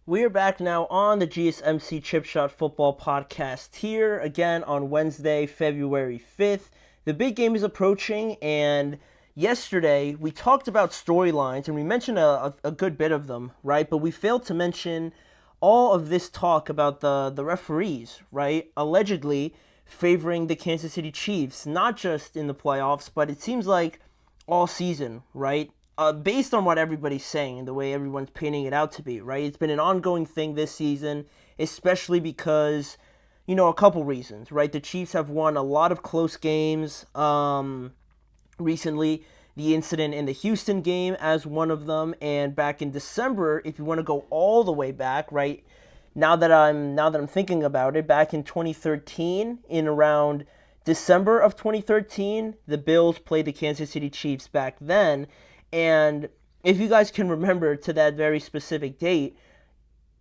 We are back now on the GSMC Chip Shot Football Podcast here again on Wednesday, February 5th. The big game is approaching, and yesterday we talked about storylines and we mentioned a good bit of them, right? But we failed to mention all of this talk about the referees, right? Allegedly favoring the Kansas City Chiefs, not just in the playoffs, but it seems like all season, right? Based on what everybody's saying and the way everyone's painting it out to be, right? It's been an ongoing thing this season, especially because, a couple reasons, right? The Chiefs have won a lot of close games recently. The incident in the Houston game as one of them, and back in December, if you want to go all the way back, right? Now that I'm thinking about it, back in 2013, in around December of 2013, the Bills played the Kansas City Chiefs back then. And if you guys can remember to that very specific date,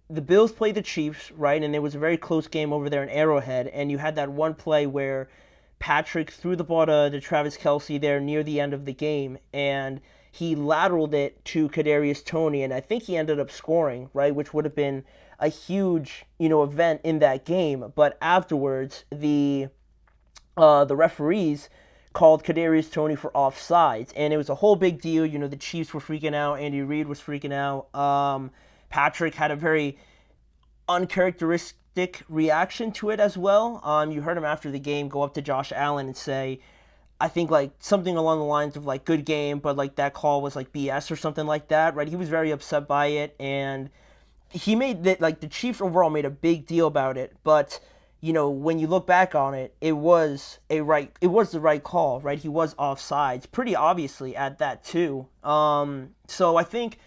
the Bills played the Chiefs, right? And it was a very close game over there in Arrowhead. And you had that one play where Patrick threw the ball to Travis Kelce there near the end of the game. And he lateraled it to Kadarius Toney. And I think he ended up scoring, right? Which would have been a huge, event in that game. But afterwards, the referees called Kadarius Toney for offsides, and it was a whole big deal. The Chiefs were freaking out. Andy Reid was freaking out. Patrick had a very uncharacteristic reaction to it as well. You heard him after the game go up to Josh Allen and say, I think like something along the lines of like good game, but like that call was like BS or something like that, right? He was very upset by it, and he made that like the Chiefs overall made a big deal about it, but when you look back on it, it was the right call, right? He was offsides, pretty obviously at that too. So I think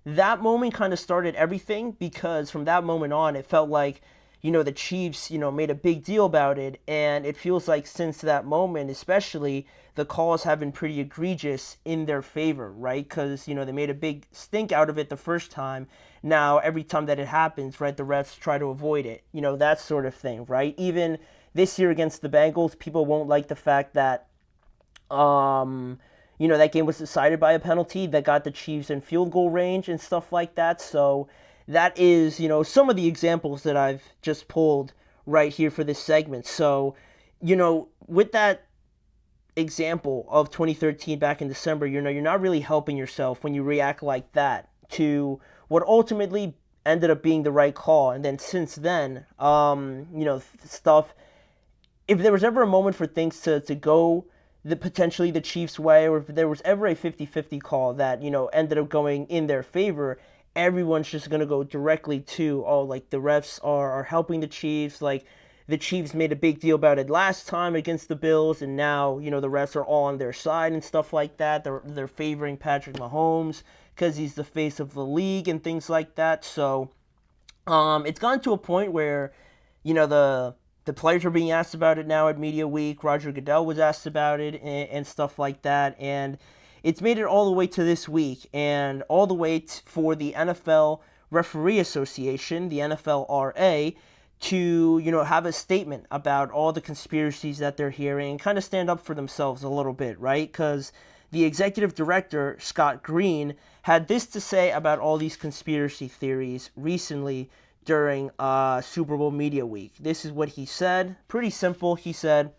that moment kind of started everything, because from that moment on, it felt like, the Chiefs, made a big deal about it, and it feels like since that moment, especially, the calls have been pretty egregious in their favor, right? Because, they made a big stink out of it the first time. Now, every time that it happens, right, the refs try to avoid it, that sort of thing, right? Even this year against the Bengals, people won't like the fact that, that game was decided by a penalty that got the Chiefs in field goal range and stuff like that. So that is, some of the examples that I've just pulled right here for this segment. So, with that example of 2013 back in December, you're not really helping yourself when you react like that to what ultimately ended up being the right call. And then since then, stuff, if there was ever a moment for things to go potentially the Chiefs' way, or if there was ever a 50-50 call that, ended up going in their favor, everyone's just going to go directly to, oh, like the refs are helping the Chiefs, like the Chiefs made a big deal about it last time against the Bills, and now, the refs are all on their side and stuff like that. They're favoring Patrick Mahomes because he's the face of the league and things like that. So it's gotten to a point where, the players are being asked about it now at Media Week. Roger Goodell was asked about it and stuff like that. And it's made it all the way to this week, and all the way for the NFL Referee Association, the NFLRA, to, have a statement about all the conspiracies that they're hearing and kind of stand up for themselves a little bit, right? Because the executive director, Scott Green, had this to say about all these conspiracy theories recently during Super Bowl Media Week. This is what he said. Pretty simple. He said,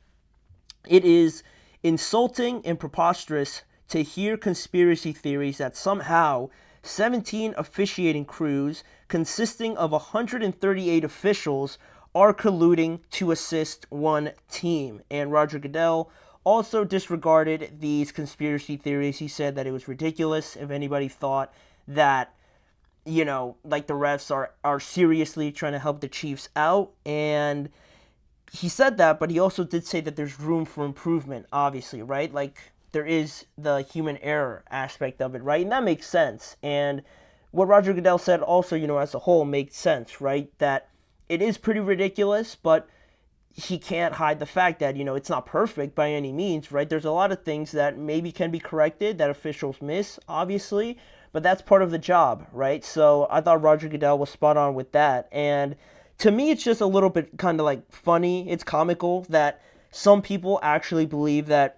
"It is insulting and preposterous to hear conspiracy theories that somehow 17 officiating crews consisting of 138 officials are colluding to assist one team." And Roger Goodell also disregarded these conspiracy theories. He said that it was ridiculous if anybody thought that, like the refs are seriously trying to help the Chiefs out. And he said that, but he also did say that there's room for improvement, obviously, right? Like, there is the human error aspect of it, right? And that makes sense. And what Roger Goodell said also, as a whole makes sense, right? That it is pretty ridiculous, but he can't hide the fact that, it's not perfect by any means, right? There's a lot of things that maybe can be corrected that officials miss, obviously, but that's part of the job, right? So I thought Roger Goodell was spot on with that. And to me, it's just a little bit kind of like funny. It's comical that some people actually believe that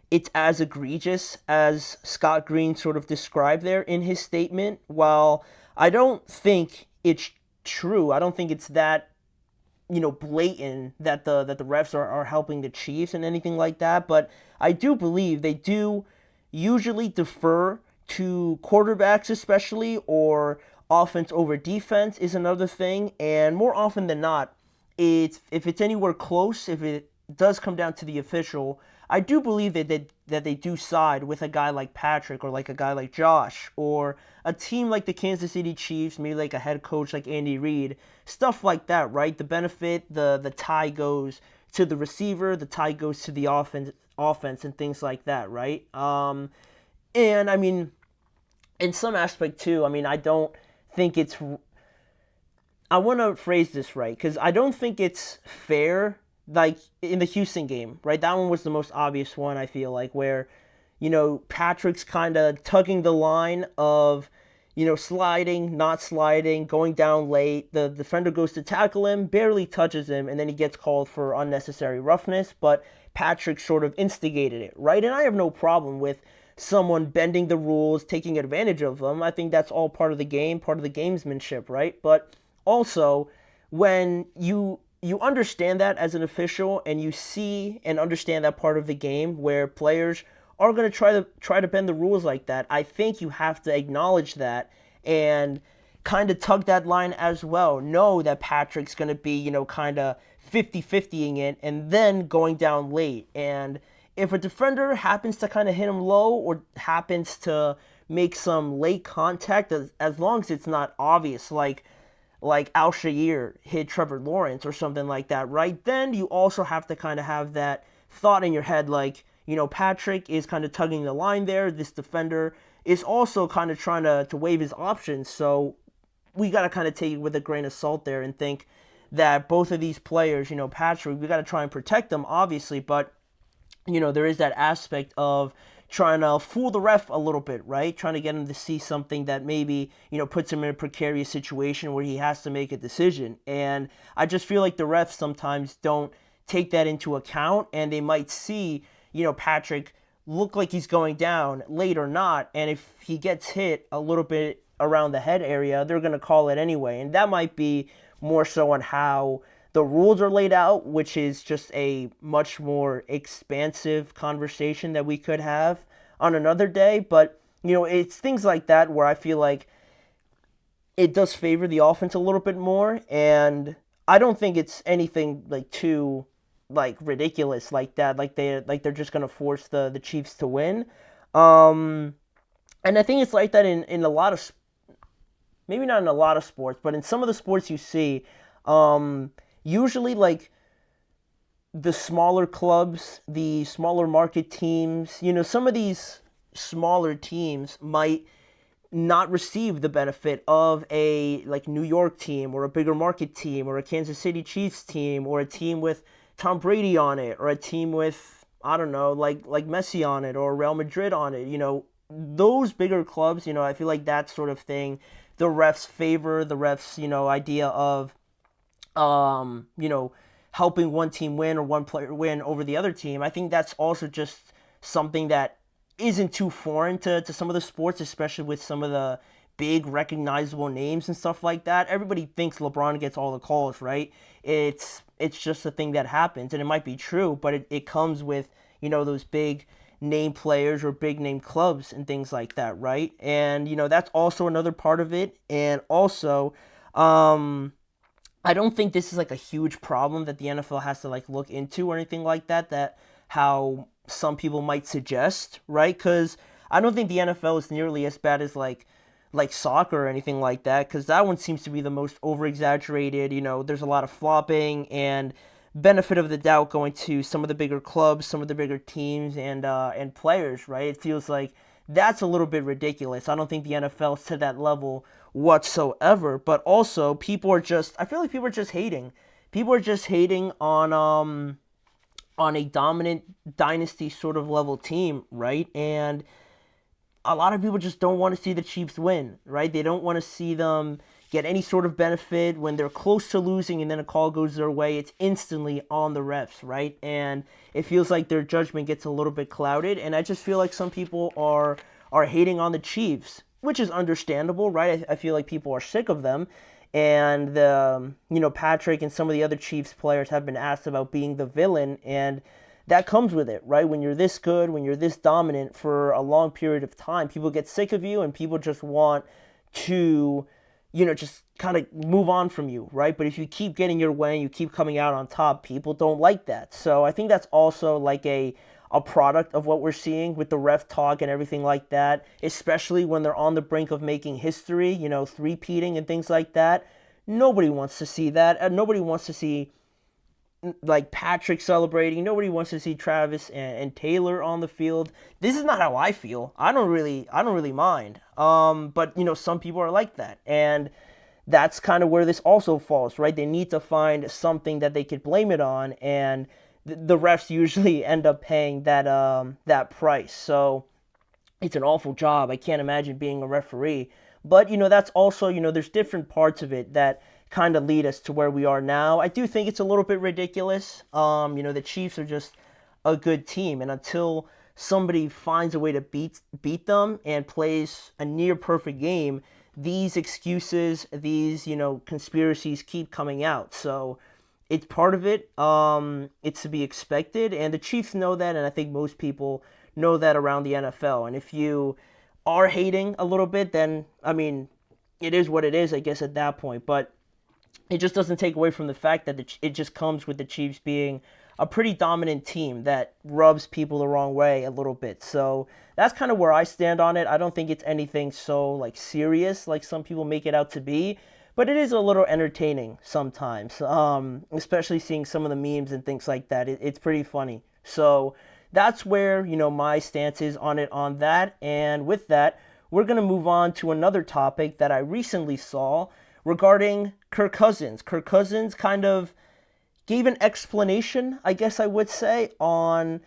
it's as egregious as Scott Green sort of described there in his statement, while I don't think it's true. I don't think it's that blatant that the refs are helping the Chiefs and anything like that. But I do believe they do usually defer to quarterbacks, especially, or offense over defense is another thing. And more often than not, it's if it's anywhere close, if it does come down to the official, I do believe that they do side with a guy like Patrick or like a guy like Josh or a team like the Kansas City Chiefs, maybe like a head coach like Andy Reid, stuff like that, right? The benefit, the tie goes to the receiver, the tie goes to the offense and things like that, right? And I mean, in some aspect too, I mean, I don't think it's. I want to phrase this right because I don't think it's fair. Like in the Houston game, right? That one was the most obvious one. I feel like where, Patrick's kind of tugging the line of, sliding, not sliding, going down late. The defender goes to tackle him, barely touches him, and then he gets called for unnecessary roughness. But Patrick sort of instigated it, right? And I have no problem with someone bending the rules, taking advantage of them. I think that's all part of the game, part of the gamesmanship, right? But also, when you understand that as an official and you see and understand that part of the game where players are going to try to bend the rules like that, I think you have to acknowledge that and kind of tug that line as well. Know that Patrick's going to be, kind of 50-50ing it and then going down late. And if a defender happens to kind of hit him low or happens to make some late contact, as long as it's not obvious, like Al-Shaair hit Trevor Lawrence or something like that, right? Then you also have to kind of have that thought in your head, like, Patrick is kind of tugging the line there. This defender is also kind of trying to waive his options. So we got to kind of take it with a grain of salt there and think that both of these players, Patrick, we got to try and protect them, obviously, but, there is that aspect of trying to fool the ref a little bit, right? Trying to get him to see something that maybe, puts him in a precarious situation where he has to make a decision. And I just feel like the refs sometimes don't take that into account and they might see, Patrick look like he's going down late or not. And if he gets hit a little bit around the head area, they're going to call it anyway. And that might be more so on how the rules are laid out, which is just a much more expansive conversation that we could have on another day. But, it's things like that where I feel like it does favor the offense a little bit more. And I don't think it's anything like too ridiculous like that. They're just gonna force the Chiefs to win. And I think it's like that in a lot of, maybe not in a lot of sports, but in some of the sports you see, usually, the smaller clubs, the smaller market teams, some of these smaller teams might not receive the benefit of a, New York team or a bigger market team or a Kansas City Chiefs team or a team with Tom Brady on it or a team with, I don't know, like Messi on it or Real Madrid on it. Those bigger clubs, I feel like that sort of thing, the refs favor, the refs, idea of helping one team win or one player win over the other team. I think that's also just something that isn't too foreign to some of the sports, especially with some of the big recognizable names and stuff like that. Everybody thinks LeBron gets all the calls, right? It's just a thing that happens, and it might be true, but it comes with, those big name players or big name clubs and things like that, right? And, that's also another part of it. And also, I don't think this is a huge problem that the NFL has to look into or anything like that, that how some people might suggest, right? Because I don't think the NFL is nearly as bad as like soccer or anything like that, because that one seems to be the most over-exaggerated. There's a lot of flopping and benefit of the doubt going to some of the bigger clubs, some of the bigger teams and players, right? It feels like that's a little bit ridiculous. I don't think the NFL is to that level whatsoever. But also, I feel like people are just hating. People are just hating on a dominant dynasty sort of level team, right? And a lot of people just don't want to see the Chiefs win, right? They don't want to see them get any sort of benefit when they're close to losing and then a call goes their way. It's instantly on the refs, right? And it feels like their judgment gets a little bit clouded. And I just feel like some people are hating on the Chiefs which is understandable, right? I feel like people are sick of them. And, Patrick and some of the other Chiefs players have been asked about being the villain, and that comes with it, right? When you're this good, when you're this dominant for a long period of time, people get sick of you and people just want to, just kind of move on from you, right? But if you keep getting your way and you keep coming out on top, people don't like that. So I think that's also like a product of what we're seeing with the ref talk and everything like that, especially when they're on the brink of making history, three-peating and things like that. Nobody wants to see that. And nobody wants to see like Patrick celebrating. Nobody wants to see Travis and Taylor on the field. This is not how I feel. I don't really mind. But some people are like that, and that's kind of where this also falls, right? They need to find something that they could blame it on, and the refs usually end up paying that price. So it's an awful job. I can't imagine being a referee. But, that's also, there's different parts of it that kind of lead us to where we are now. I do think it's a little bit ridiculous. The Chiefs are just a good team. And until somebody finds a way to beat them and plays a near perfect game, these excuses, these, conspiracies keep coming out. So it's part of it. It's to be expected. And the Chiefs know that. And I think most people know that around the NFL. And if you are hating a little bit, then, I mean, it is what it is, I guess, at that point. But it just doesn't take away from the fact that it just comes with the Chiefs being a pretty dominant team that rubs people the wrong way a little bit. So that's kind of where I stand on it. I don't think it's anything so like serious like some people make it out to be, but it is a little entertaining sometimes, especially seeing some of the memes and things like that. It's pretty funny. So that's where, my stance is on it on that. And with that, we're going to move on to another topic that I recently saw regarding Kirk Cousins. Kirk Cousins kind of gave an explanation, I guess I would say, on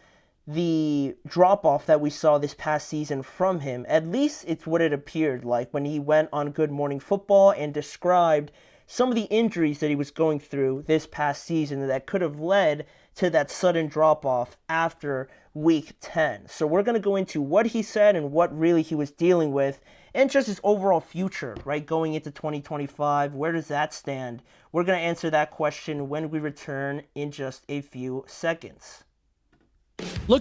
the drop-off that we saw this past season from him. At least it's what it appeared like when he went on Good Morning Football and described some of the injuries that he was going through this past season that could have led to that sudden drop-off after Week 10. So we're going to go into what he said and what really he was dealing with and just his overall future, right, going into 2025. Where does that stand? We're going to answer that question when we return in just a few seconds. Looking